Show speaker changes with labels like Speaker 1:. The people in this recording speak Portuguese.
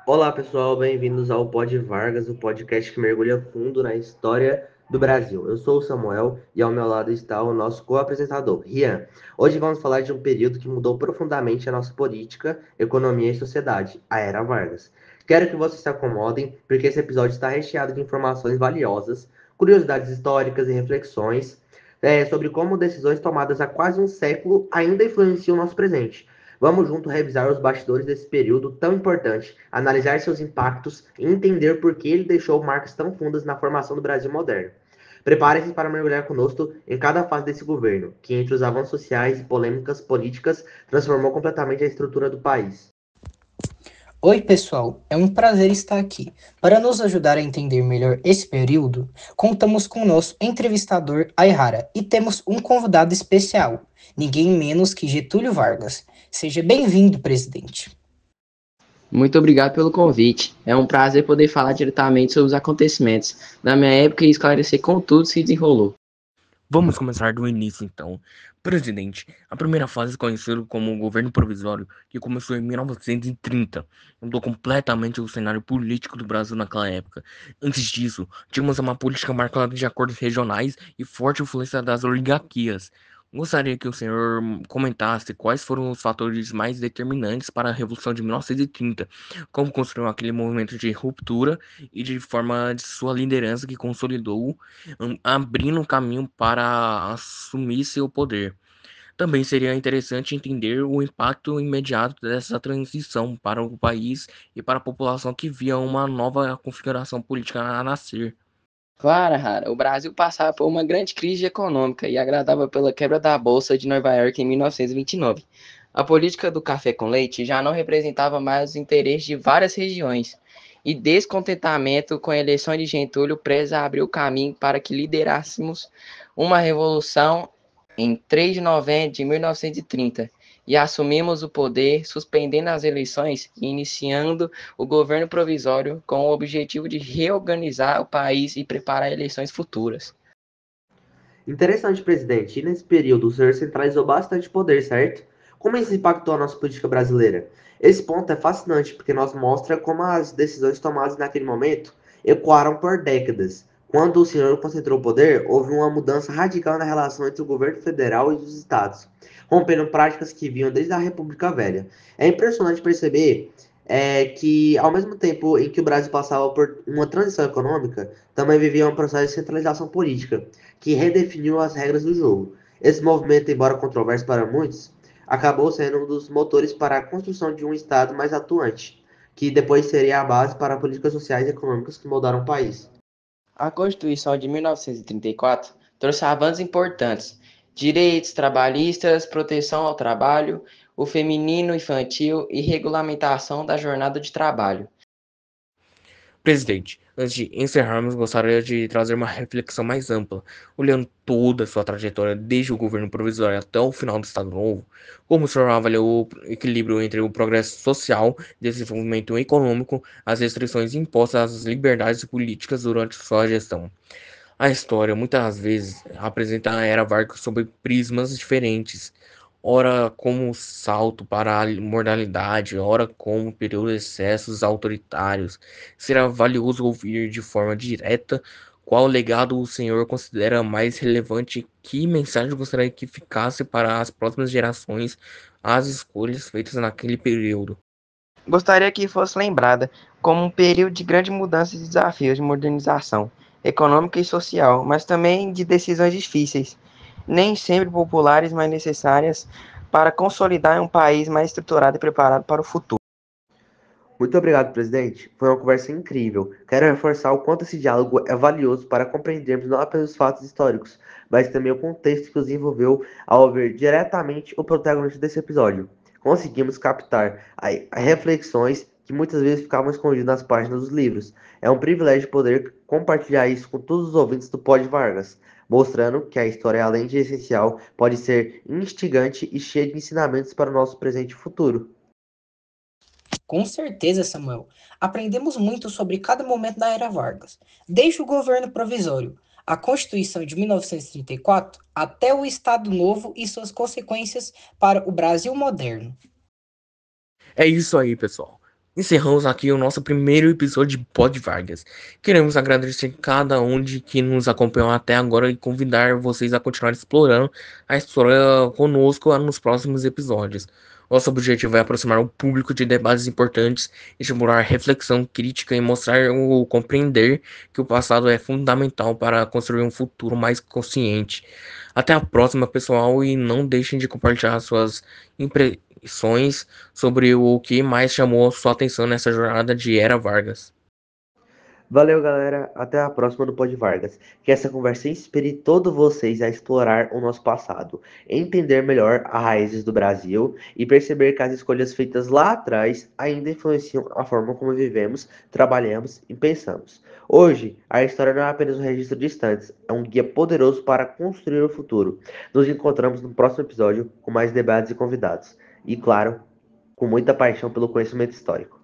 Speaker 1: Olá pessoal, bem-vindos ao Pod Vargas, o podcast que mergulha fundo na história do Brasil. Eu sou o Samuel e ao meu lado está o nosso co-apresentador, Rian. Hoje vamos falar de um período que mudou profundamente a nossa política, economia e sociedade, a Era Vargas. Quero que vocês se acomodem, porque esse episódio está recheado de informações valiosas, curiosidades históricas e reflexões sobre como decisões tomadas há quase um século ainda influenciam o nosso presente. Vamos junto revisar os bastidores desse período tão importante, analisar seus impactos e entender por que ele deixou marcas tão fundas na formação do Brasil moderno. Preparem-se para mergulhar conosco em cada fase desse governo, que entre os avanços sociais e polêmicas políticas transformou completamente a estrutura do país.
Speaker 2: Oi, pessoal, é um prazer estar aqui. Para nos ajudar a entender melhor esse período, contamos com o nosso entrevistador Aihara e temos um convidado especial, ninguém menos que Getúlio Vargas. Seja bem-vindo, presidente.
Speaker 3: Muito obrigado pelo convite. É um prazer poder falar diretamente sobre os acontecimentos da minha época e esclarecer como tudo se desenrolou.
Speaker 4: Vamos começar do início, então. Presidente, a primeira fase é conhecida como o governo provisório, que começou em 1930. Mudou completamente o cenário político do Brasil naquela época. Antes disso, tínhamos uma política marcada de acordos regionais e forte influência das oligarquias. Gostaria que o senhor comentasse quais foram os fatores mais determinantes para a Revolução de 1930, como construiu aquele movimento de ruptura e de forma de sua liderança que consolidou, abrindo um caminho para assumir seu poder. Também seria interessante entender o impacto imediato dessa transição para o país e para a população que via uma nova configuração política a nascer.
Speaker 3: Claro, Rara, o Brasil passava por uma grande crise econômica e agradava pela quebra da Bolsa de Nova York em 1929. A política do café com leite já não representava mais os interesses de várias regiões, e descontentamento com a eleição de Getúlio presa abriu o caminho para que liderássemos uma revolução em 3 de novembro de 1930 e assumimos o poder, suspendendo as eleições e iniciando o governo provisório com o objetivo de reorganizar o país e preparar eleições futuras.
Speaker 1: Interessante, presidente. E nesse período o senhor centralizou bastante poder, certo? Como isso impactou a nossa política brasileira? Esse ponto é fascinante porque nos mostra como as decisões tomadas naquele momento ecoaram por décadas. Quando o senhor concentrou o poder, houve uma mudança radical na relação entre o governo federal e os estados, rompendo práticas que vinham desde a República Velha. É impressionante perceber que, ao mesmo tempo em que o Brasil passava por uma transição econômica, também vivia um processo de centralização política, que redefiniu as regras do jogo. Esse movimento, embora controverso para muitos, acabou sendo um dos motores para a construção de um Estado mais atuante, que depois seria a base para políticas sociais e econômicas que moldaram o país.
Speaker 3: A Constituição de 1934 trouxe avanços importantes: direitos trabalhistas, proteção ao trabalho, o feminino infantil e regulamentação da jornada de trabalho.
Speaker 4: Presidente, antes de encerrarmos, gostaria de trazer uma reflexão mais ampla, olhando toda a sua trajetória desde o governo provisório até o final do Estado Novo. Como o senhor avaliou o equilíbrio entre o progresso social, desenvolvimento econômico, as restrições impostas às liberdades políticas durante sua gestão? A história muitas vezes apresenta a Era Vargas sob prismas diferentes, ora como salto para a moralidade, ora como período de excessos autoritários. Será valioso ouvir de forma direta qual legado o senhor considera mais relevante, que mensagem gostaria que ficasse para as próximas gerações as escolhas feitas naquele período.
Speaker 3: Gostaria que fosse lembrada como um período de grande mudança e desafios de modernização econômica e social, mas também de decisões difíceis, nem sempre populares, mas necessárias para consolidar um país mais estruturado e preparado para o futuro.
Speaker 1: Muito obrigado, presidente. Foi uma conversa incrível. Quero reforçar o quanto esse diálogo é valioso para compreendermos não apenas os fatos históricos, mas também o contexto que os envolveu ao ouvir diretamente o protagonista desse episódio. Conseguimos captar reflexões que muitas vezes ficavam escondidas nas páginas dos livros. É um privilégio poder compartilhar isso com todos os ouvintes do Pod Vargas, mostrando que a história, além de essencial, pode ser instigante e cheia de ensinamentos para o nosso presente e futuro.
Speaker 2: Com certeza, Samuel. Aprendemos muito sobre cada momento da era Vargas, desde o governo provisório, a Constituição de 1934, até o Estado Novo e suas consequências para o Brasil moderno.
Speaker 4: É isso aí, pessoal. Encerramos aqui o nosso primeiro episódio de Pod Vargas. Queremos agradecer cada um de que nos acompanhou até agora e convidar vocês a continuar explorando a história conosco nos próximos episódios. Nosso objetivo é aproximar o público de debates importantes, estimular reflexão crítica e mostrar ou compreender que o passado é fundamental para construir um futuro mais consciente. Até a próxima, pessoal, e não deixem de compartilhar suas impressões sobre o que mais chamou sua atenção nessa jornada de Era Vargas.
Speaker 1: Valeu, galera. Até a próxima do Pod Vargas. Que essa conversa inspire todos vocês a explorar o nosso passado, entender melhor as raízes do Brasil e perceber que as escolhas feitas lá atrás ainda influenciam a forma como vivemos, trabalhamos e pensamos. Hoje, a história não é apenas um registro de instantes, é um guia poderoso para construir o futuro. Nos encontramos no próximo episódio com mais debates e convidados. E, claro, com muita paixão pelo conhecimento histórico.